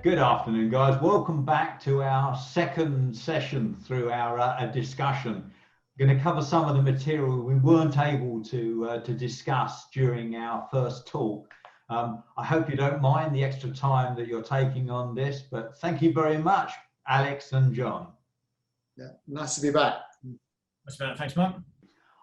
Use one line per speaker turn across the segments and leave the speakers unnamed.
Good afternoon, guys. Welcome back to our second session through our discussion. We're going to cover some of the material we weren't able to discuss during our first talk. I hope you don't mind the extra time that you're taking on this, but thank you very much, Alex and John.
Yeah, nice to be back.
Thanks, Mark.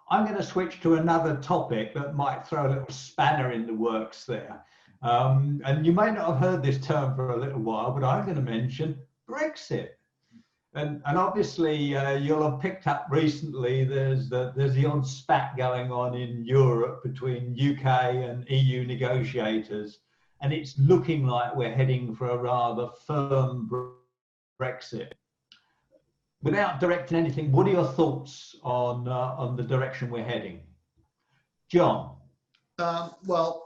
I'm going to switch to another topic that might throw a little spanner in the works there. And you may not have heard this term for a little while, but I'm going to mention Brexit. And obviously you'll have picked up recently there's the odd spat going on in Europe between UK and EU negotiators, and it's looking like we're heading for a rather firm Brexit. Without directing anything, what are your thoughts on the direction we're heading? John?
Well,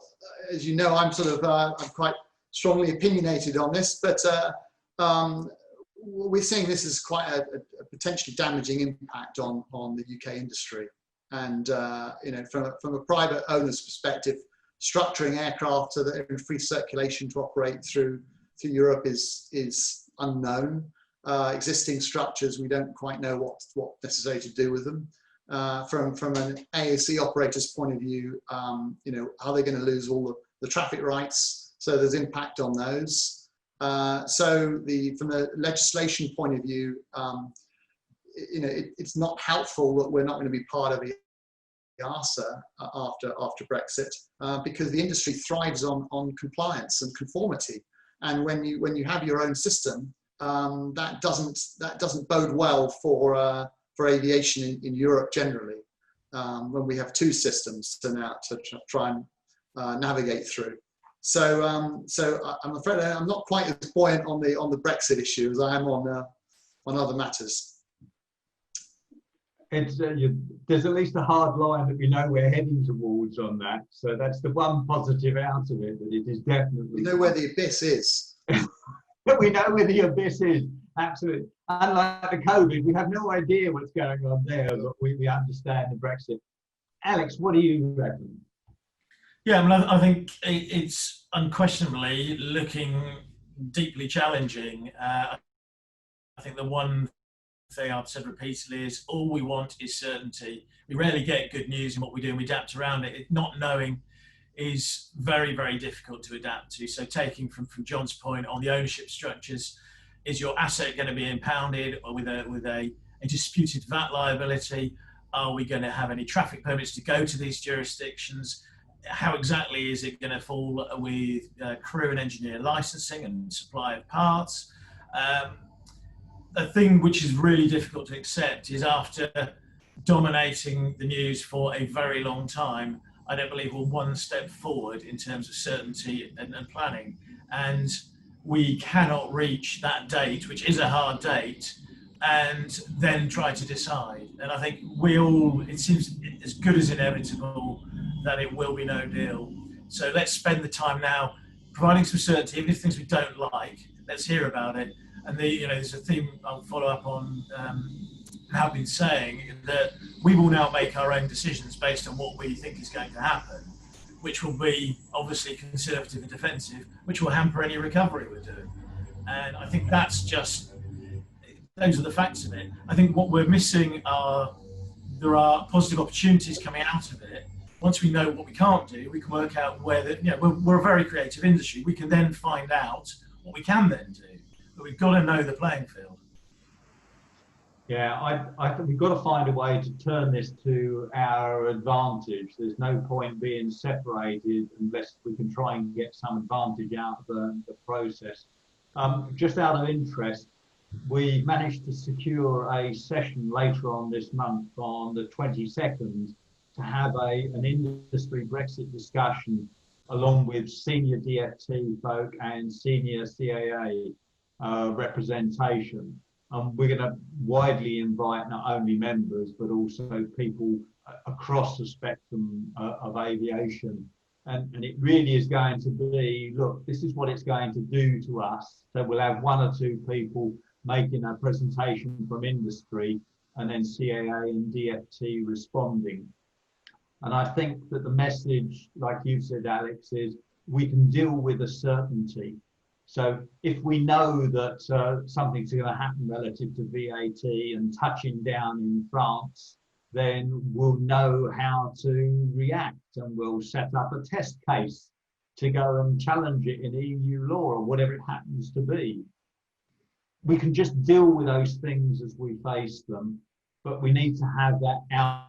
as you know, I'm I'm quite strongly opinionated on this, but we're seeing this as quite a potentially damaging impact on the UK industry. And you know, from a private owner's perspective, structuring aircraft so that they're in free circulation to operate through Europe is unknown. Existing structures, we don't quite know what necessarily to do with them. From an AOC operator's point of view, you know, are they going to lose all the traffic rights? So there's impact on those. So from the legislation point of view, you know, it's not helpful that we're not going to be part of the EASA after Brexit, because the industry thrives on compliance and conformity. And when you have your own system, that doesn't bode well for aviation in Europe generally, when we have two systems to try and navigate through. So I'm afraid I'm not quite as buoyant on the Brexit issue as I am on other matters.
There's at least a hard line that we know we're heading towards on that. So that's the one positive out of it, that it is definitely.
We know where the abyss is.
We know where the abyss is, absolutely. Unlike the COVID, we have no idea what's going on there, but we understand the Brexit. Alex, what do you reckon?
Yeah, I mean, I think it's unquestionably looking deeply challenging. I think the one thing I've said repeatedly is all we want is certainty. We rarely get good news in what we do and we adapt around it. Not knowing is very, very difficult to adapt to. So taking from John's point on the ownership structures, is your asset going to be impounded or with a disputed VAT liability? Are we going to have any traffic permits to go to these jurisdictions? How exactly is it going to fall with crew and engineer licensing and supply of parts? A thing which is really difficult to accept is after dominating the news for a very long time, I don't believe we're one step forward in terms of certainty and planning. And we cannot reach that date, which is a hard date, and then try to decide. And I think it seems as good as inevitable that it will be no deal. So let's spend the time now providing some certainty, even if things we don't like, let's hear about it. And there's a theme I'll follow up on, have been saying, that we will now make our own decisions based on what we think is going to happen, which will be obviously conservative and defensive, which will hamper any recovery we're doing. And I think those are the facts of it. I think what we're missing there are positive opportunities coming out of it. Once we know what we can't do, we can work out where we're a very creative industry. We can then find out what we can then do, but we've got to know the playing field.
Yeah, I think we've got to find a way to turn this to our advantage. There's no point being separated unless we can try and get some advantage out of the process. Just out of interest, we managed to secure a session later on this month on the 22nd to have an industry Brexit discussion along with senior DFT folk and senior CAA representation. We're going to widely invite not only members, but also people across the spectrum of aviation. And it really is going to be, look, this is what it's going to do to us. So we'll have one or two people making a presentation from industry and then CAA and DFT responding. And I think that the message, like you said, Alex, is we can deal with a certainty. So if we know that something's going to happen relative to VAT and touching down in France, then we'll know how to react, and we'll set up a test case to go and challenge it in EU law or whatever it happens to be. We can just deal with those things as we face them, but we need to have that out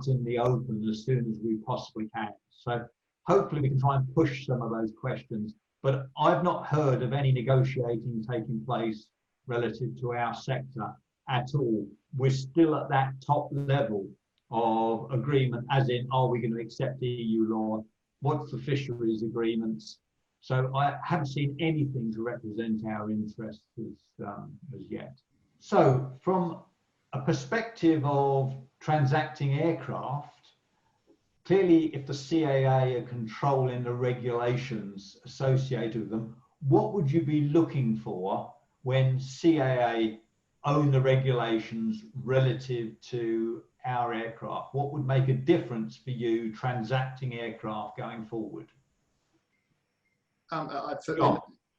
in the open as soon as we possibly can. So hopefully we can try and push some of those questions, but I've not heard of any negotiating taking place relative to our sector at all. We're still at that top level of agreement, as in, are we going to accept EU law? What's the fisheries agreements? So I haven't seen anything to represent our interests as yet. So from a perspective of transacting aircraft, clearly if the CAA are controlling the regulations associated with them, what would you be looking for when CAA own the regulations relative to our aircraft? What would make a difference for you transacting aircraft going forward?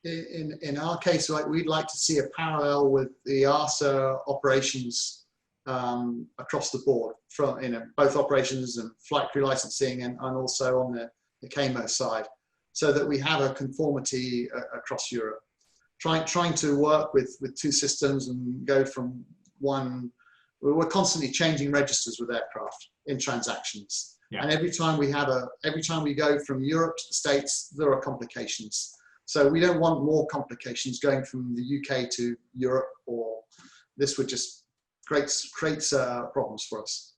In our case, we'd like to see a parallel with the ARSA operations across the board, from both operations and flight crew licensing, and also on the CAMO side, so that we have a conformity across Europe. Trying to work with two systems and go from one. We're constantly changing registers with aircraft in transactions. Yeah. And every time we go from Europe to the States, there are complications. So we don't want more complications going from the UK to Europe, or this would just creates problems for us.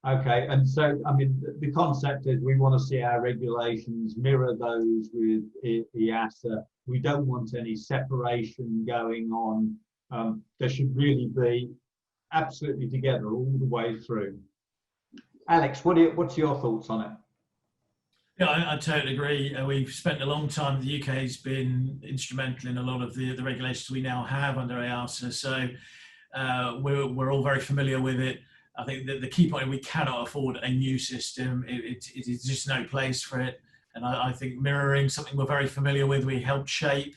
Okay, and so I mean the concept is we want to see our regulations mirror those with EASA. We don't want any separation going on. There should really be absolutely together all the way through. Alex, what's your thoughts on it?
Yeah, I totally agree. We've spent a long time, the UK has been instrumental in a lot of the regulations we now have under EASA, so we're all very familiar with it. I think that the key point, we cannot afford a new system. It is just no place for it. And I think mirroring something we're very familiar with, we helped shape,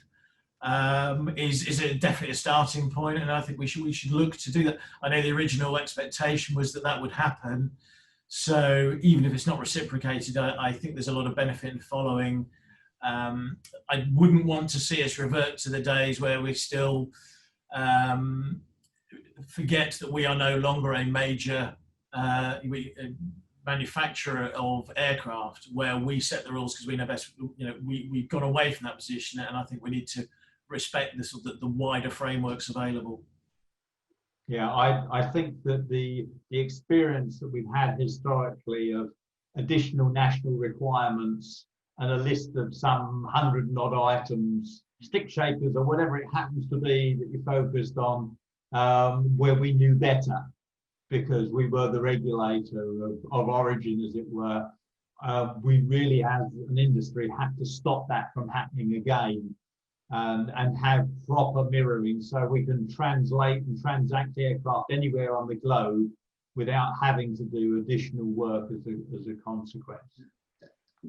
is definitely a starting point. And I think we should look to do that. I know the original expectation was that would happen. So even if it's not reciprocated, I think there's a lot of benefit in following. I wouldn't want to see us revert to the days where we still forget that we are no longer a major manufacturer of aircraft, where we set the rules because we know best. We've gone away from that position, and I think we need to respect the wider frameworks available.
Yeah, I think that the experience that we've had historically of additional national requirements and a list of some 100 and odd items, stick shakers or whatever it happens to be that you focused on, where we knew better because we were the regulator of origin, as it were. We really, as an industry, had to stop that from happening again. And have proper mirroring so we can translate and transact aircraft anywhere on the globe without having to do additional work as a consequence.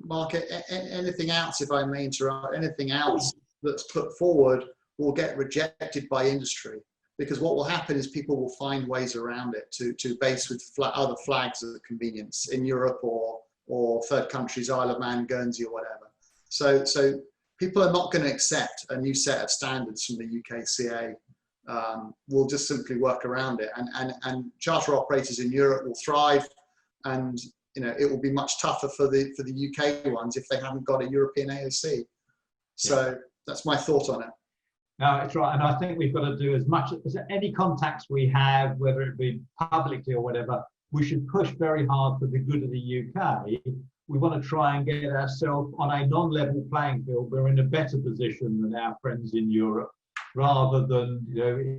Mark, anything else, if I may interrupt, anything else that's put forward will get rejected by industry, because what will happen is people will find ways around it to base with other flags of convenience in Europe or third countries, Isle of Man, Guernsey, or whatever. So people are not going to accept a new set of standards from the UKCA. We'll just simply work around it, and charter operators in Europe will thrive, and it will be much tougher for the UK ones if they haven't got a European AOC. So that's my thought on it.
No, it's right, and I think we've got to do as much as any contacts we have, whether it be publicly or whatever. We should push very hard for the good of the UK. We want to try and get ourselves on a non-level playing field. We're in a better position than our friends in Europe, rather than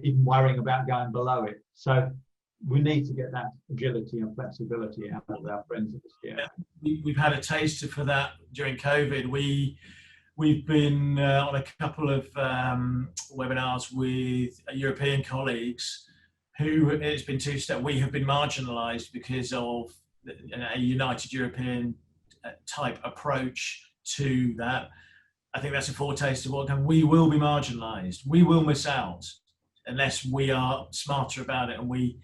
even worrying about going below it. So we need to get that agility and flexibility out of our friends at the CAA.
Yeah, we've had a taster for that during COVID. We've been on a couple of webinars with European colleagues who, it's been two-step. We have been marginalised because of a united European type approach to that. I think that's a foretaste of what can. We will be marginalised. We will miss out unless we are smarter about it and we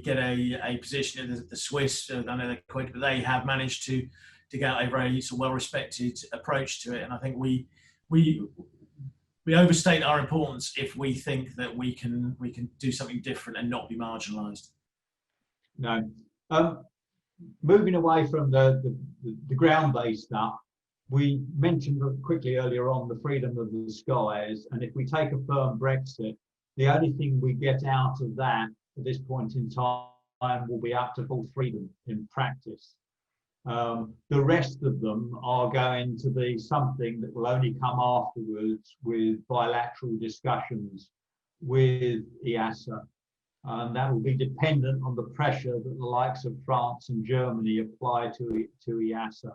get a position. The Swiss, I know they're quite, but they have managed to get a very sort of well-respected approach to it. And I think we overstate our importance if we think that we can do something different and not be marginalised.
No. Moving away from the ground-based stuff, we mentioned quickly earlier on the freedom of the skies, and if we take a firm Brexit, the only thing we get out of that at this point in time will be up to full freedom in practice. The rest of them are going to be something that will only come afterwards with bilateral discussions with EASA. And that will be dependent on the pressure that the likes of France and Germany apply to EASA.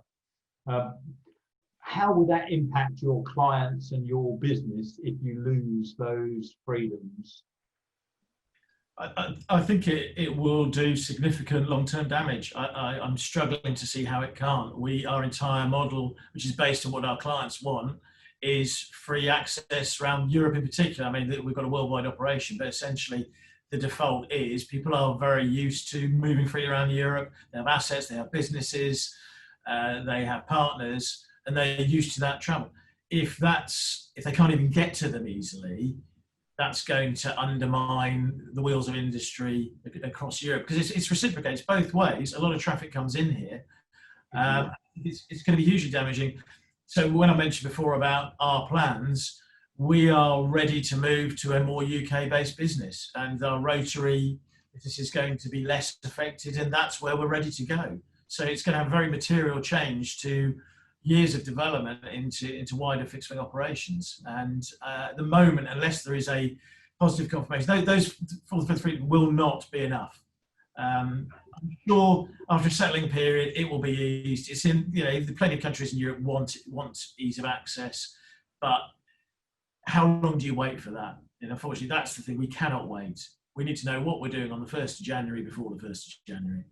How will that impact your clients and your business if you lose those freedoms?
I think it will do significant long-term damage. I'm struggling to see how it can't. Our entire model, which is based on what our clients want, is free access around Europe in particular. I mean, we've got a worldwide operation, but essentially the default is people are very used to moving freely around Europe. They have assets, they have businesses, they have partners, and they're used to that travel. If they can't even get to them easily, that's going to undermine the wheels of industry across Europe, because it's reciprocates both ways. A lot of traffic comes in here. It's going to be hugely damaging. So when I mentioned before about our plans, we are ready to move to a more UK-based business, and our rotary business is going to be less affected, and that's where we're ready to go. So it's going to have very material change to years of development into wider fixed-wing operations. And at the moment, unless there is a positive confirmation, those full freedom will not be enough. I'm sure after a settling period, it will be eased. It's in, plenty of countries in Europe want ease of access, but how long do you wait for that? And unfortunately, that's the thing. We cannot wait. We need to know what we're doing on the 1st of January before the 1st of January.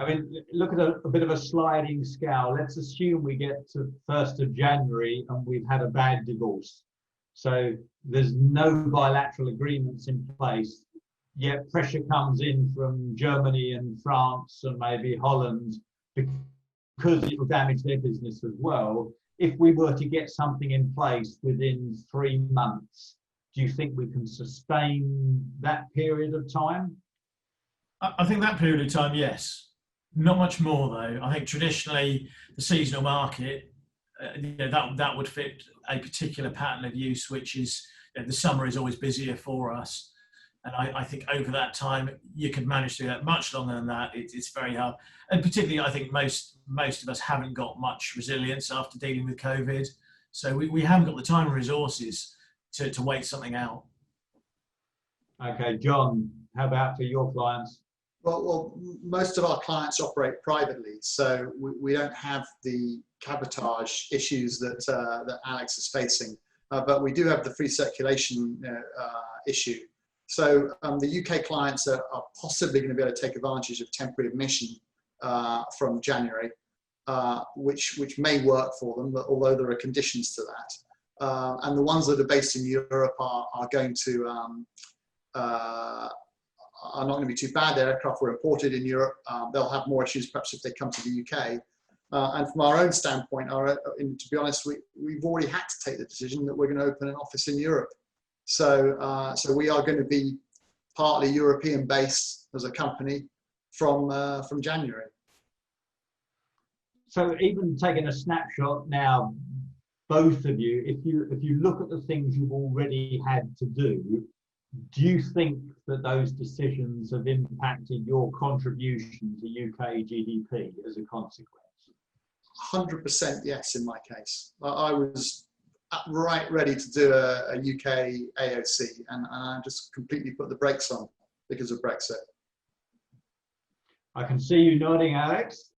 I mean, look at a bit of a sliding scale. Let's assume we get to 1st of January and we've had a bad divorce. So there's no bilateral agreements in place, yet pressure comes in from Germany and France and maybe Holland because it will damage their business as well. If we were to get something in place within 3 months, do you think we can sustain that period of time?
I think that period of time, yes. Not much more though. I think traditionally the seasonal market, that would fit a particular pattern of use, which is the summer is always busier for us. And I think over that time you could manage to do that. Much longer than that, it's very hard. And particularly, I think most of us haven't got much resilience after dealing with COVID. So we haven't got the time and resources to wait something out.
Okay, John, how about for your clients?
Well, most of our clients operate privately, so we don't have the cabotage issues that Alex is facing, but we do have the free circulation issue. So the UK clients are possibly going to be able to take advantage of temporary admission from January, which may work for them, but although there are conditions to that. And the ones that are based in Europe are going to are not going to be too bad. Their aircraft were imported in Europe. They'll have more issues perhaps if they come to the UK. And from our own standpoint, to be honest, we've already had to take the decision that we're going to open an office in Europe. So we are going to be partly European based as a company from January.
So even taking a snapshot now, both of you, if you look at the things you've already had to do you think that those decisions have impacted your contribution to UK GDP as a consequence?
100% yes, in my case. I was ready to do a UK AOC, and I just completely put the brakes on because of Brexit.
I can see you nodding, Alex.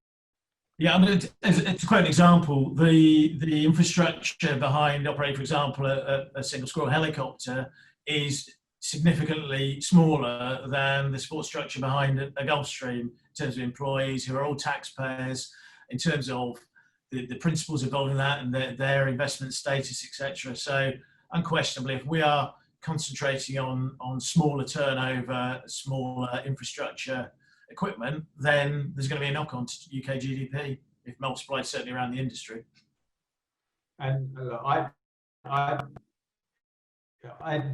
Yeah, I mean, it's quite an example. The infrastructure behind operating, for example, a single squirrel helicopter is significantly smaller than the support structure behind a Gulfstream in terms of employees who are all taxpayers, in terms of the principles involved in that and their investment status, etc. So unquestionably, if we are concentrating on smaller turnover, smaller infrastructure equipment, then there's going to be a knock-on to UK GDP if multiplied, certainly around the industry.
And I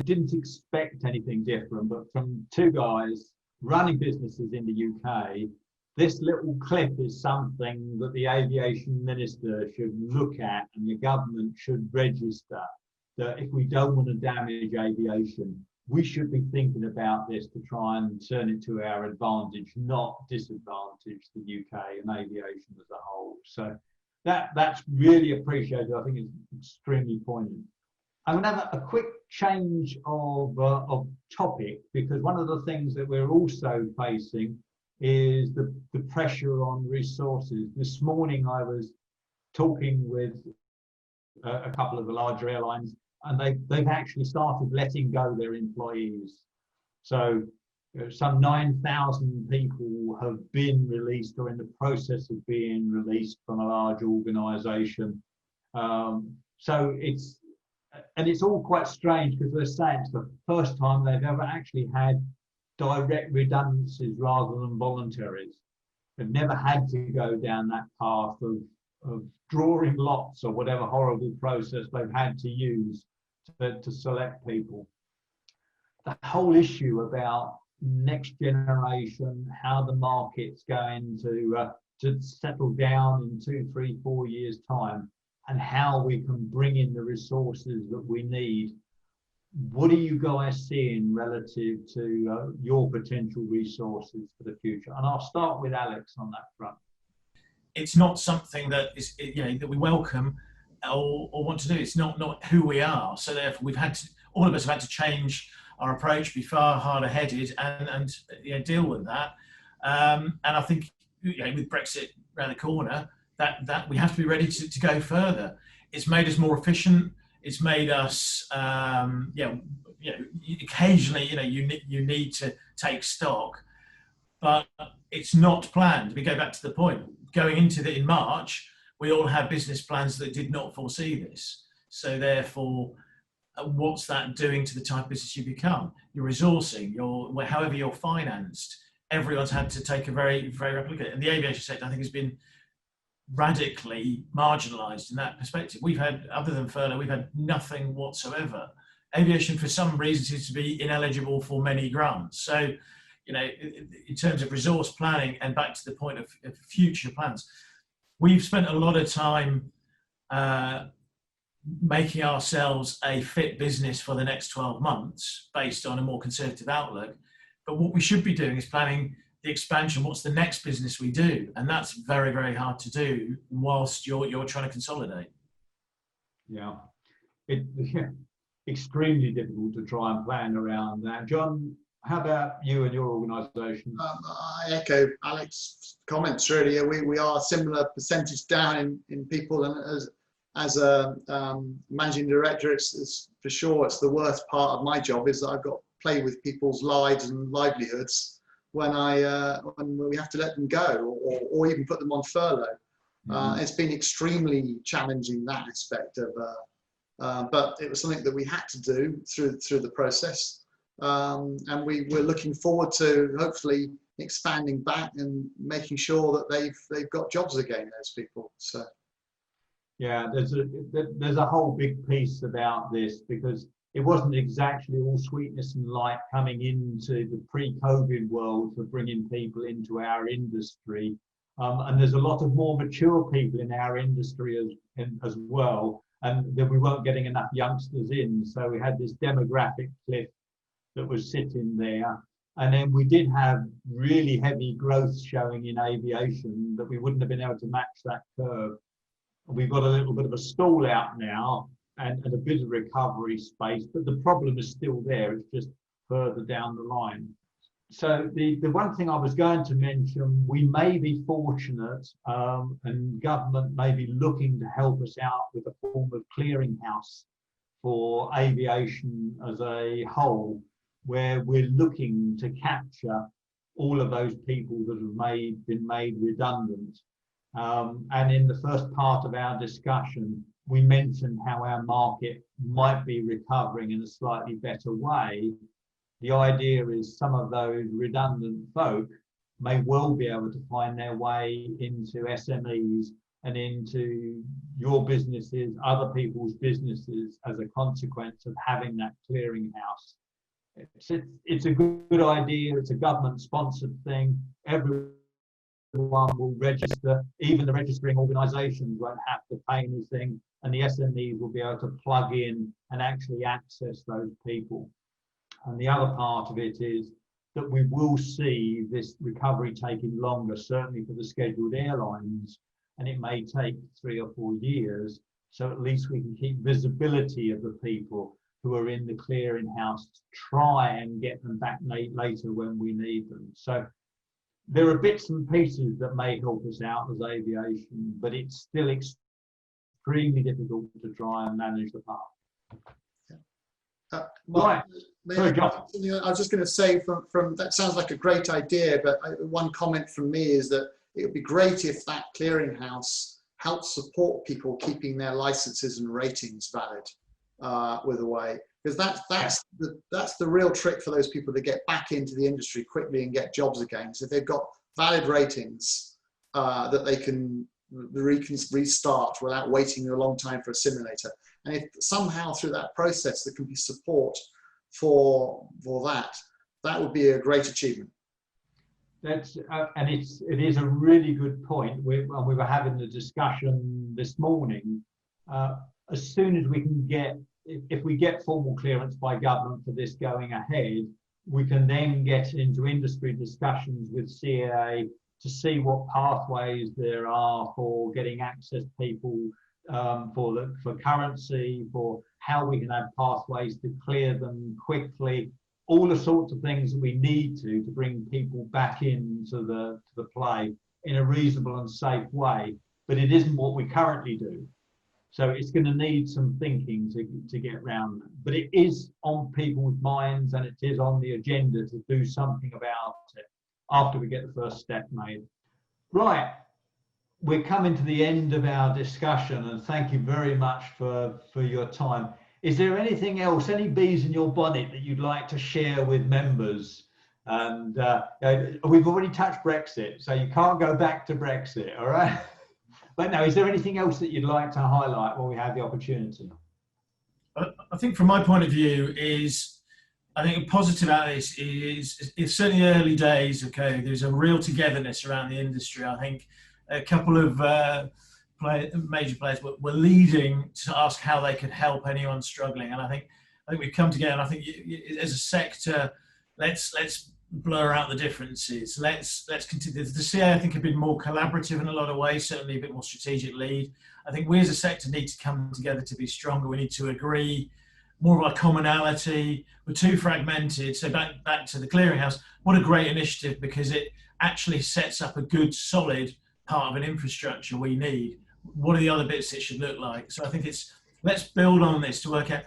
didn't expect anything different, but from two guys running businesses in the UK, this little clip is something that the aviation minister should look at and the government should register, that if we don't want to damage aviation, we should be thinking about this to try and turn it to our advantage, not disadvantage the UK and aviation as a whole. So that's really appreciated. I think it's extremely poignant. I'm going to have a quick change of topic, because one of the things that we're also facing is the pressure on resources. This morning I was talking with a couple of the larger airlines, and they've actually started letting go their employees. So some 9,000 people have been released or in the process of being released from a large organisation. So it's all quite strange, because they're saying it's the first time they've ever actually had direct redundancies rather than voluntaries. They've never had to go down that path of drawing lots or whatever horrible process they've had to use to select people. The whole issue about next generation, how the market's going to settle down in 2, 3, 4 years' time, and how we can bring in the resources that we need. What are you guys seeing relative to your potential resources for the future? And I'll start with Alex on that front.
It's not something that is, that we welcome or want to do. It's not who we are. So therefore, all of us have had to change our approach, be far harder headed, and deal with that. And I think with Brexit around the corner, that we have to be ready to go further. It's made us more efficient. It's made us, occasionally, you need to take stock, but it's not planned. We go back to the point. Going into in March, we all had business plans that did not foresee this. So therefore, what's that doing to the type of business you become? Your resourcing, however you're financed. Everyone's had to take a very, very replicate. And the aviation sector, I think, has been radically marginalised in that perspective. We've had, other than furlough, we've had nothing whatsoever. Aviation, for some reasons, seems to be ineligible for many grants. So, in terms of resource planning, and back to the point of future plans, we've spent a lot of time making ourselves a fit business for the next 12 months based on a more conservative outlook. But what we should be doing is planning the expansion. What's the next business we do? And that's very, very hard to do whilst you're trying to consolidate. Yeah,
extremely difficult to try and plan around that. John, how about you and your organisation?
I echo Alex's comments. Really, we are a similar percentage down in people, and as a managing director, it's for sure it's the worst part of my job, is that I've got to play with people's lives and livelihoods when we have to let them go or even put them on furlough. It's been extremely challenging, that aspect of, but it was something that we had to do through the process. And we're looking forward to hopefully expanding back and making sure that they've got jobs again, those people. So
yeah, there's a whole big piece about this, because it wasn't exactly all sweetness and light coming into the pre-COVID world for bringing people into our industry, and there's a lot of more mature people in our industry as well, and that we weren't getting enough youngsters in, so we had this demographic cliff that was sitting there. And then we did have really heavy growth showing in aviation that we wouldn't have been able to match that curve. We've got a little bit of a stall out now and a bit of recovery space, but the problem is still there. It's just further down the line. So the one thing I was going to mention, we may be fortunate, and government may be looking to help us out with a form of clearinghouse for aviation as a whole, where we're looking to capture all of those people that have been made redundant, And in the first part of our discussion, we mentioned how our market might be recovering in a slightly better way. The idea is some of those redundant folk may well be able to find their way into SMEs and into your businesses, other people's businesses, as a consequence of having that clearinghouse. It's a good idea. It's a government-sponsored thing. Everyone will register. Even the registering organisations won't have to pay anything, and the SMEs will be able to plug in and actually access those people. And the other part of it is that we will see this recovery taking longer, certainly for the scheduled airlines, and it may take 3 or 4 years. So at least we can keep visibility of the people who are in the clearinghouse to try and get them back later when we need them. So there are bits and pieces that may help us out as aviation, but it's still extremely difficult to try and manage the path.
Mark,
right. Sorry, John.
I was just going to say, from that sounds like a great idea, but one comment from me is that it would be great if that clearinghouse helps support people keeping their licenses and ratings valid with a way, because that's the real trick for those people to get back into the industry quickly and get jobs again. So if they've got valid ratings that they can restart without waiting a long time for a simulator, and if somehow through that process there can be support for that would be a great achievement.
That's and it is a really good point. We were having the discussion this morning. As soon as we can get, if we get formal clearance by government for this going ahead, we can then get into industry discussions with CAA to see what pathways there are for getting access people for currency, for how we can have pathways to clear them quickly, all the sorts of things that we need to bring people back into the play in a reasonable and safe way. But it isn't what we currently do. So it's going to need some thinking to get around that. But it is on people's minds, and it is on the agenda to do something about it after we get the first step made. Right. We're coming to the end of our discussion, and thank you very much for your time. Is there anything else, any bees in your bonnet that you'd like to share with members? And we've already touched Brexit, so you can't go back to Brexit, all right? But no, is there anything else that you'd like to highlight while we have the opportunity?
I think from my point of view is, I think a positive out of this is, it's certainly early days, okay, there's a real togetherness around the industry. I think a couple of major players were leading to ask how they could help anyone struggling. And I think we've come together, and I think as a sector, let's blur out the differences. Let's continue. The CA, I think, have been more collaborative in a lot of ways, certainly a bit more strategic lead. I think we as a sector need to come together to be stronger. We need to agree more of a commonality. We're too fragmented. So back to the clearinghouse, what a great initiative, because it actually sets up a good, solid part of an infrastructure we need. What are the other bits it should look like? So I think let's build on this to work out.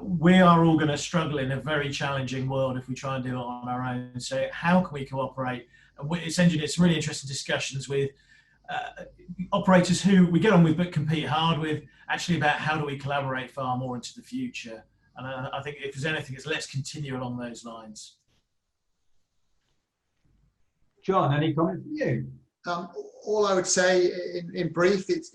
We are all going to struggle in a very challenging world if we try and do it on our own. So how can we cooperate? It's some really interesting discussions with operators who we get on with but compete hard with, actually about how do we collaborate far more into the future. And I think if there's anything, it's let's continue along those lines.
John, any comment from you?
All I would say in brief is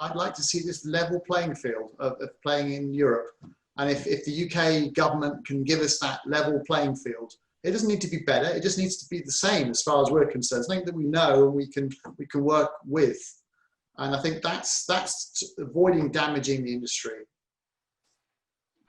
I'd like to see this level playing field of playing in Europe. And if the UK government can give us that level playing field, it doesn't need to be better. It just needs to be the same as far as we're concerned. Something that we know and we can work with. And I think that's avoiding damaging the industry.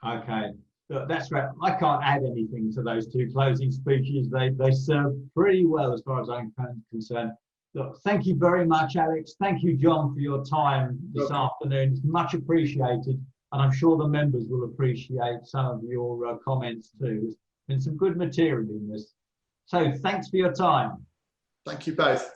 Okay, look, that's right. I can't add anything to those two closing speeches. They serve pretty well as far as I'm concerned. Look, thank you very much, Alex. Thank you, John, for your time this afternoon. It's much appreciated. And I'm sure the members will appreciate some of your comments too. There's been some good material in this. So thanks for your time.
Thank you both.